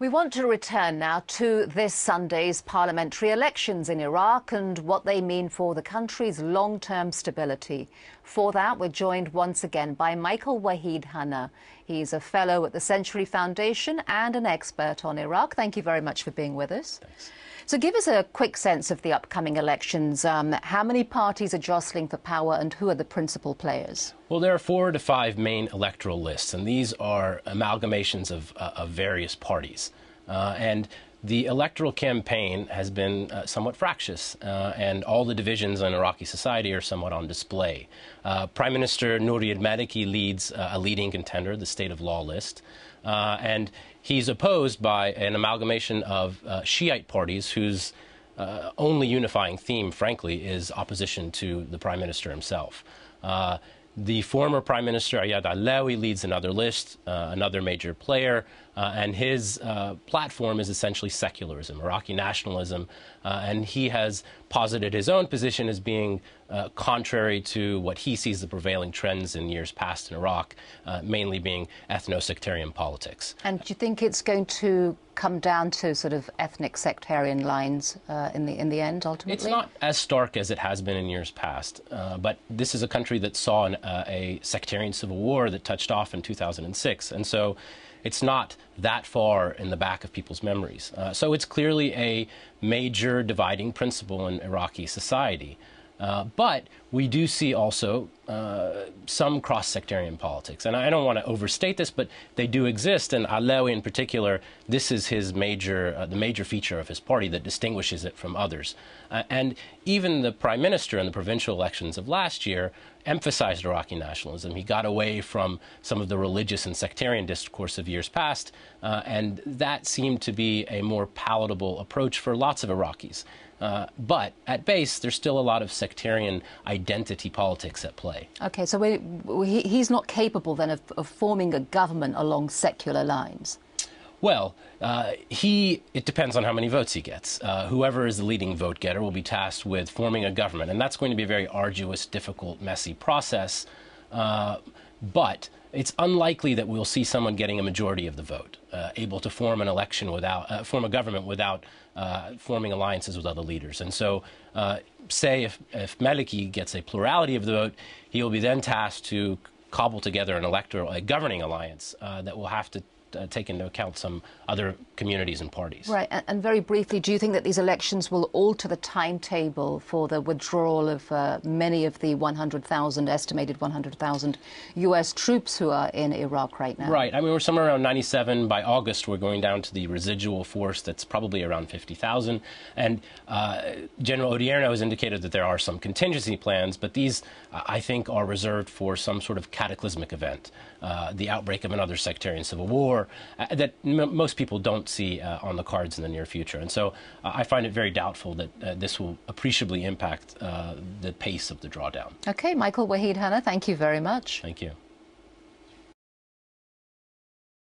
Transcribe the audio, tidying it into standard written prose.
We want to return now to this Sunday's parliamentary elections in Iraq and what they mean for the country's long-term stability. For that, we're joined once again by Michael Wahid Hanna. He's a fellow at the Century Foundation and an expert on Iraq. Thank you very much for being with us. Thanks. So give us a quick sense of the upcoming elections. How many parties are jostling for power and who are the principal players? Well, there are 4 to 5 main electoral lists, and these are amalgamations of various parties. And the electoral campaign has been somewhat fractious, and all the divisions in Iraqi society are somewhat on display. Prime Minister Nouri al-Maliki leads a leading contender, the State of Law list, and he's opposed by an amalgamation of Shiite parties whose only unifying theme, frankly, is opposition to the Prime Minister himself. The former Prime Minister Ayad Allawi leads another list, another major player, and his platform is essentially secularism, Iraqi nationalism, and he has posited his own position as being contrary to what he sees the prevailing trends in years past in Iraq, mainly being ethno-sectarian politics. And do you think it's going to come down to sort of ethnic sectarian lines in the end, ultimately? It's not as stark as it has been in years past, but this is a country that saw a sectarian civil war that touched off in 2006, and so it's not that far in the back of people's memories. So it's clearly a major dividing principle in Iraqi society. But we do see also some cross-sectarian politics. And I don't want to overstate this, but they do exist. And Allawi in particular, this is his the major feature of his party that distinguishes it from others. And even the prime minister in the provincial elections of last year emphasized Iraqi nationalism. He got away from some of the religious and sectarian discourse of years past, and that seemed to be a more palatable approach for lots of Iraqis. But at base, there's still a lot of sectarian identity politics at play. OK, so he's not capable then of forming a government along secular lines? Well, it depends on how many votes he gets. Whoever is the leading vote getter will be tasked with forming a government, and that's going to be a very arduous, difficult, messy process. But it's unlikely that we'll see someone getting a majority of the vote, able to form an election without, form a government without forming alliances with other leaders. And so, say if Maliki gets a plurality of the vote, he will be then tasked to cobble together a governing alliance that will have to take into account some other communities and parties. Right, and very briefly, do you think that these elections will alter the timetable for the withdrawal of many of the estimated 100,000 U.S. troops who are in Iraq right now? Right, I mean, we're somewhere around 97. By August, we're going down to the residual force that's probably around 50,000. And General Odierno has indicated that there are some contingency plans, but these, I think, are reserved for some sort of cataclysmic event, the outbreak of another sectarian civil war, that most people don't see on the cards in the near future. And so I find it very doubtful that this will appreciably impact the pace of the drawdown. OK, Michael Wahid Hanna, thank you very much. Thank you.